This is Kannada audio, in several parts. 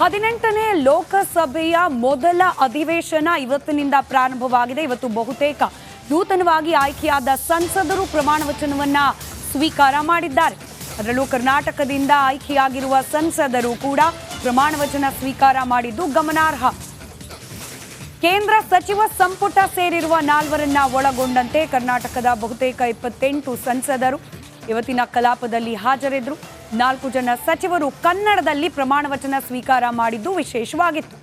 18ನೇ ಲೋಕಸಭೆಯ ಮೊದಲ ಅಧಿವೇಶನ ಇವತ್ತಿನಿಂದ ಪ್ರಾರಂಭವಾಗಿದೆ. ಇವತ್ತು ಬಹುತೇಕ ನೂತನವಾಗಿ ಆಯ್ಕೆಯಾದ ಸಂಸದರು ಪ್ರಮಾಣ ವಚನವನ್ನ ಸ್ವೀಕಾರ ಮಾಡಿದ್ದಾರೆ. ಅದರಲ್ಲೂ ಕರ್ನಾಟಕದಿಂದ ಆಯ್ಕೆಯಾಗಿರುವ ಸಂಸದರು ಕೂಡ ಪ್ರಮಾಣ ವಚನ ಸ್ವೀಕಾರ ಮಾಡಿದ್ದು ಗಮನಾರ್ಹ. ಕೇಂದ್ರ ಸಚಿವ ಸಂಪುಟ ಸೇರಿರುವ 4ರನ್ನ ಒಳಗೊಂಡಂತೆ ಕರ್ನಾಟಕದ ಬಹುತೇಕ 28 ಸಂಸದರು ಇವತ್ತಿನ ಕಲಾಪದಲ್ಲಿ ಹಾಜರಿದ್ದರು. 4 ಜನ ಸಚಿವರು ಕನ್ನಡದಲ್ಲಿ ಪ್ರಮಾಣ ವಚನ ಸ್ವೀಕಾರ ಮಾಡಿದ್ದು ವಿಶೇಷವಾಗಿತ್ತು.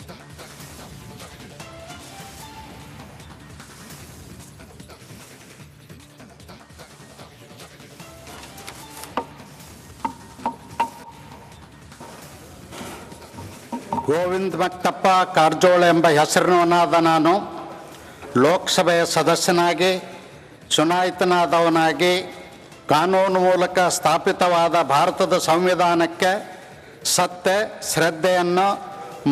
ಗೋವಿಂದ ಮಟ್ಟಪ್ಪ ಕಾರಜೋಳ ಎಂಬ ಹೆಸರಿನವನಾದ ನಾನು ಲೋಕಸಭೆಯ ಸದಸ್ಯನಾಗಿ ಚುನಾಯಿತನಾದವನಾಗಿ ಕಾನೂನು ಮೂಲಕ ಸ್ಥಾಪಿತವಾದ ಭಾರತದ ಸಂವಿಧಾನಕ್ಕೆ ಸತ್ಯ, ಶ್ರದ್ಧೆಯನ್ನು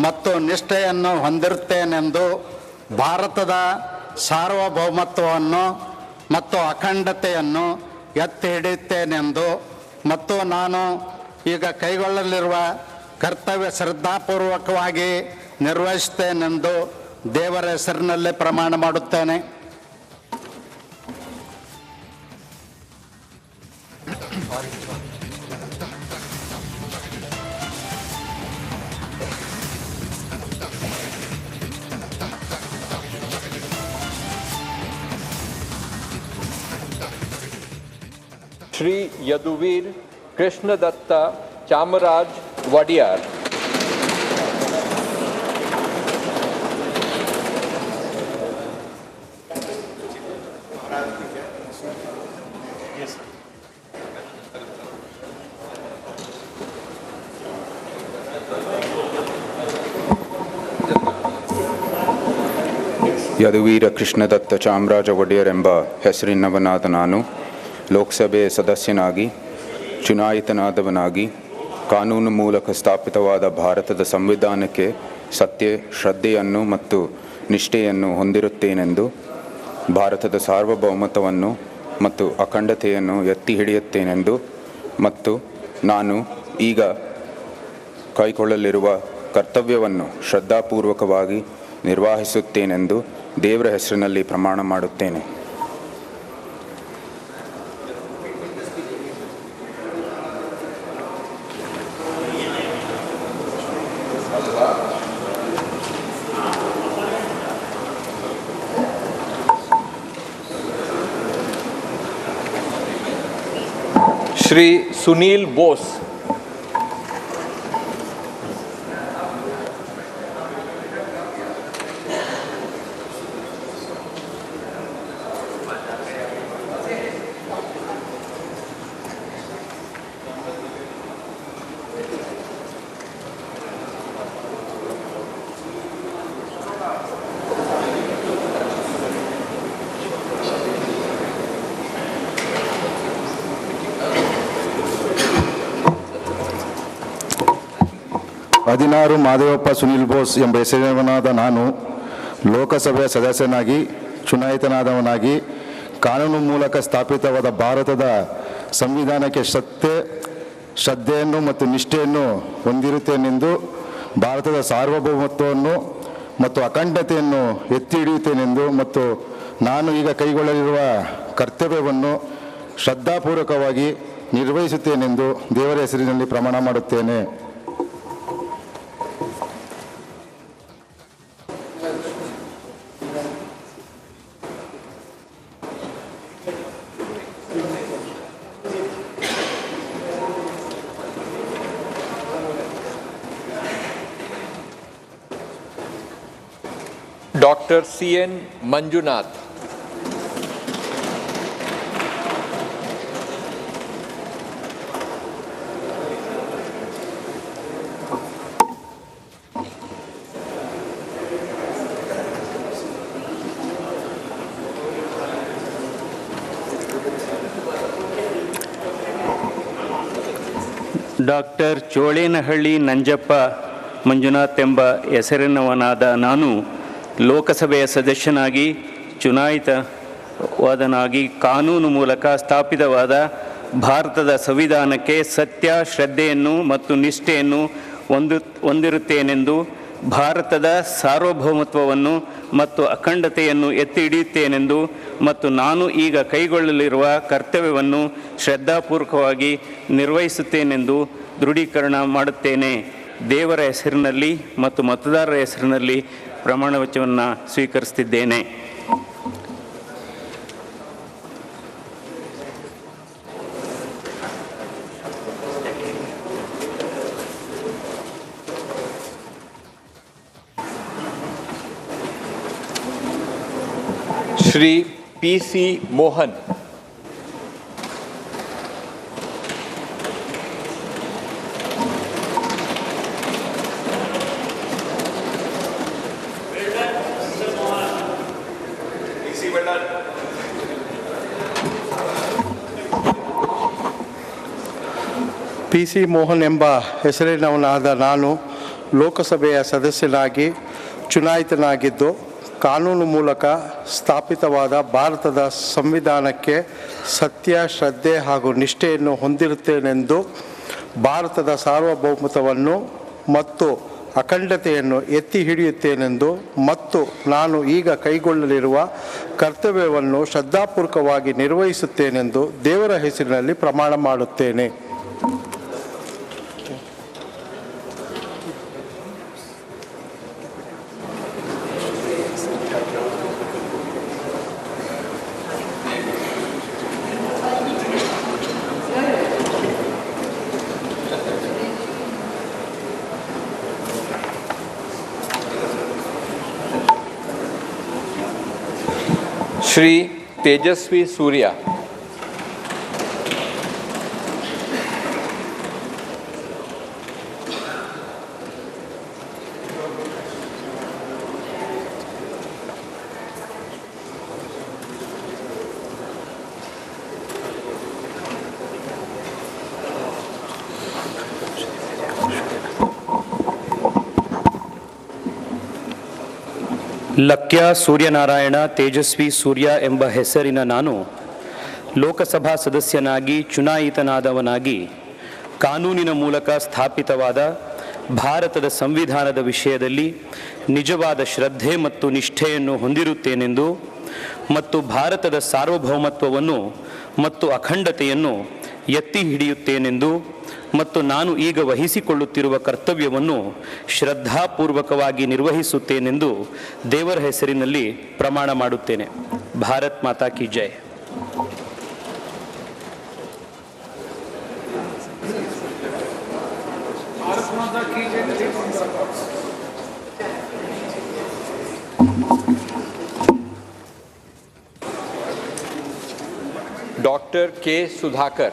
ಮತ್ತು ನಿಷ್ಠೆಯನ್ನು ಹೊಂದಿರುತ್ತೇನೆಂದು, ಭಾರತದ ಸಾರ್ವಭೌಮತ್ವವನ್ನು ಮತ್ತು ಅಖಂಡತೆಯನ್ನು ಎತ್ತಿ ಹಿಡಿಯುತ್ತೇನೆಂದು ಮತ್ತು ನಾನು ಈಗ ಕೈಗೊಳ್ಳಲಿರುವ ಕರ್ತವ್ಯ ಶ್ರದ್ಧಾಪೂರ್ವಕವಾಗಿ ನಿರ್ವಹಿಸುತ್ತೇನೆಂದು ದೇವರ ಹೆಸರಿನಲ್ಲಿ ಪ್ರಮಾಣ ಮಾಡುತ್ತೇನೆ. श्री यदुवीर कृष्णदत्त चामराज वडियार। ಯದುವೀರ ಕೃಷ್ಣದತ್ತ ಚಾಮರಾಜ ಒಡೆಯರ್ ಎಂಬ ಹೆಸರಿನವನಾದ ನಾನು ಲೋಕಸಭೆಯ ಸದಸ್ಯನಾಗಿ ಚುನಾಯಿತನಾದವನಾಗಿ ಕಾನೂನು ಮೂಲಕ ಸ್ಥಾಪಿತವಾದ ಭಾರತದ ಸಂವಿಧಾನಕ್ಕೆ ಸತ್ಯ, ಶ್ರದ್ಧೆಯನ್ನು ಮತ್ತು ನಿಷ್ಠೆಯನ್ನು ಹೊಂದಿರುತ್ತೇನೆಂದು, ಭಾರತದ ಸಾರ್ವಭೌಮತ್ವವನ್ನು ಮತ್ತು ಅಖಂಡತೆಯನ್ನು ಎತ್ತಿ ಹಿಡಿಯುತ್ತೇನೆಂದು ಮತ್ತು ನಾನು ಈಗ ಕೈಗೊಳ್ಳಲಿರುವ ಕರ್ತವ್ಯವನ್ನು ಶ್ರದ್ಧಾಪೂರ್ವಕವಾಗಿ ನಿರ್ವಹಿಸುತ್ತೇನೆಂದು ದೇವರ ಹೆಸರಿನಲ್ಲಿ ಪ್ರಮಾಣ ಮಾಡುತ್ತೇನೆ. श्री सुनील बोस। ಮಾದೇವಪ್ಪ ಸುನೀಲ್ ಬೋಸ್ ಎಂಬ ಹೆಸರಿನವನಾದ ನಾನು ಲೋಕಸಭೆಯ ಸದಸ್ಯನಾಗಿ ಚುನಾಯಿತನಾದವನಾಗಿ ಕಾನೂನು ಮೂಲಕ ಸ್ಥಾಪಿತವಾದ ಭಾರತದ ಸಂವಿಧಾನಕ್ಕೆ ಸತ್ಯ, ಶ್ರದ್ಧೆಯನ್ನು ಮತ್ತು ನಿಷ್ಠೆಯನ್ನು ಹೊಂದಿರುತ್ತೇನೆಂದು, ಭಾರತದ ಸಾರ್ವಭೌಮತ್ವವನ್ನು ಮತ್ತು ಅಖಂಡತೆಯನ್ನು ಎತ್ತಿ ಹಿಡಿಯುತ್ತೇನೆಂದು ಮತ್ತು ನಾನು ಈಗ ಕೈಗೊಳ್ಳಲಿರುವ ಕರ್ತವ್ಯವನ್ನು ಶ್ರದ್ಧಾಪೂರ್ವಕವಾಗಿ ನಿರ್ವಹಿಸುತ್ತೇನೆಂದು ದೇವರ ಹೆಸರಿನಲ್ಲಿ ಪ್ರಮಾಣ ಮಾಡುತ್ತೇನೆ. Doctor CN Manjunath. Doctor Cholenahalli Nanjappa Manjunath ಎಂಬ ಹೆಸರಿನವನಾದ ನಾನು ಲೋಕಸಭೆಯ ಸದಸ್ಯನಾಗಿ ಚುನಾಯಿತವಾದನಾಗಿ ಕಾನೂನು ಮೂಲಕ ಸ್ಥಾಪಿತವಾದ ಭಾರತದ ಸಂವಿಧಾನಕ್ಕೆ ಸತ್ಯ, ಶ್ರದ್ಧೆಯನ್ನು ಮತ್ತು ನಿಷ್ಠೆಯನ್ನು ಹೊಂದಿರುತ್ತೇನೆಂದು ಭಾರತದ ಸಾರ್ವಭೌಮತ್ವವನ್ನು ಮತ್ತು ಅಖಂಡತೆಯನ್ನು ಎತ್ತಿ ಹಿಡಿಯುತ್ತೇನೆಂದು ಮತ್ತು ನಾನು ಈಗ ಕೈಗೊಳ್ಳಲಿರುವ ಕರ್ತವ್ಯವನ್ನು ಶ್ರದ್ಧಾಪೂರ್ವಕವಾಗಿ ನಿರ್ವಹಿಸುತ್ತೇನೆಂದು ದೃಢೀಕರಣ ಮಾಡುತ್ತೇನೆ. ದೇವರ ಹೆಸರಿನಲ್ಲಿ ಮತ್ತು ಮತದಾರರ ಹೆಸರಿನಲ್ಲಿ ಪ್ರಮಾಣವಚನವನ್ನು ಸ್ವೀಕರಿಸುತ್ತಿದ್ದೇನೆ. श्री पी.सी. मोहन, ಪಿ.ಸಿ. ಮೋಹನ್ ಎಂಬ ಹೆಸರಿನವನಾದ ನಾನು ಲೋಕಸಭೆಯ ಸದಸ್ಯನಾಗಿ ಚುನಾಯಿತನಾಗಿದ್ದು ಕಾನೂನು ಮೂಲಕ ಸ್ಥಾಪಿತವಾದ ಭಾರತದ ಸಂವಿಧಾನಕ್ಕೆ ಸತ್ಯ, ಶ್ರದ್ಧೆ ಹಾಗೂ ನಿಷ್ಠೆಯನ್ನು ಹೊಂದಿರುತ್ತೇನೆಂದು ಭಾರತದ ಸಾರ್ವಭೌಮತ್ವವನ್ನು ಮತ್ತು ಅಖಂಡತೆಯನ್ನು ಎತ್ತಿ ಹಿಡಿಯುತ್ತೇನೆಂದು ಮತ್ತು ನಾನು ಈಗ ಕೈಗೊಳ್ಳಲಿರುವ ಕರ್ತವ್ಯವನ್ನು ಶ್ರದ್ಧಾಪೂರ್ವಕವಾಗಿ ನಿರ್ವಹಿಸುತ್ತೇನೆಂದು ದೇವರ ಹೆಸರಿನಲ್ಲಿ ಪ್ರಮಾಣ ಮಾಡುತ್ತೇನೆ. श्री तेजस्वी सूर्या, ಲಕ್ಯ ಸೂರ್ಯನಾರಾಯಣ ತೇಜಸ್ವಿ ಸೂರ್ಯ ಎಂಬ ಹೆಸರಿನ ನಾನು ಲೋಕಸಭಾ ಸದಸ್ಯನಾಗಿ ಚುನಾಯಿತನಾದವನಾಗಿ ಕಾನೂನಿನ ಮೂಲಕ ಸ್ಥಾಪಿತವಾದ ಭಾರತದ ಸಂವಿಧಾನದ ವಿಷಯದಲ್ಲಿ ನಿಜವಾದ ಶ್ರದ್ಧೆ ಮತ್ತು ನಿಷ್ಠೆಯನ್ನು ಹೊಂದಿರುತ್ತೇನೆಂದು ಮತ್ತು ಭಾರತದ ಸಾರ್ವಭೌಮತ್ವವನ್ನು ಮತ್ತು ಅಖಂಡತೆಯನ್ನು ಎತ್ತಿ ಹಿಡಿಯುತ್ತೇನೆಂದು ಮತ್ತು ನಾನು ಈಗ ವಹಿಸಿಕೊಳ್ಳುತ್ತಿರುವ ಕರ್ತವ್ಯವನ್ನು ಶ್ರದ್ಧಾಪೂರ್ವಕವಾಗಿ ನಿರ್ವಹಿಸುತ್ತೇನೆಂದು ದೇವರ ಹೆಸರಿನಲ್ಲಿ ಪ್ರಮಾಣ ಮಾಡುತ್ತೇನೆ. ಭಾರತ್ ಮಾತಾ ಕಿ ಜೈ. डॉक्टर के सुधाकर,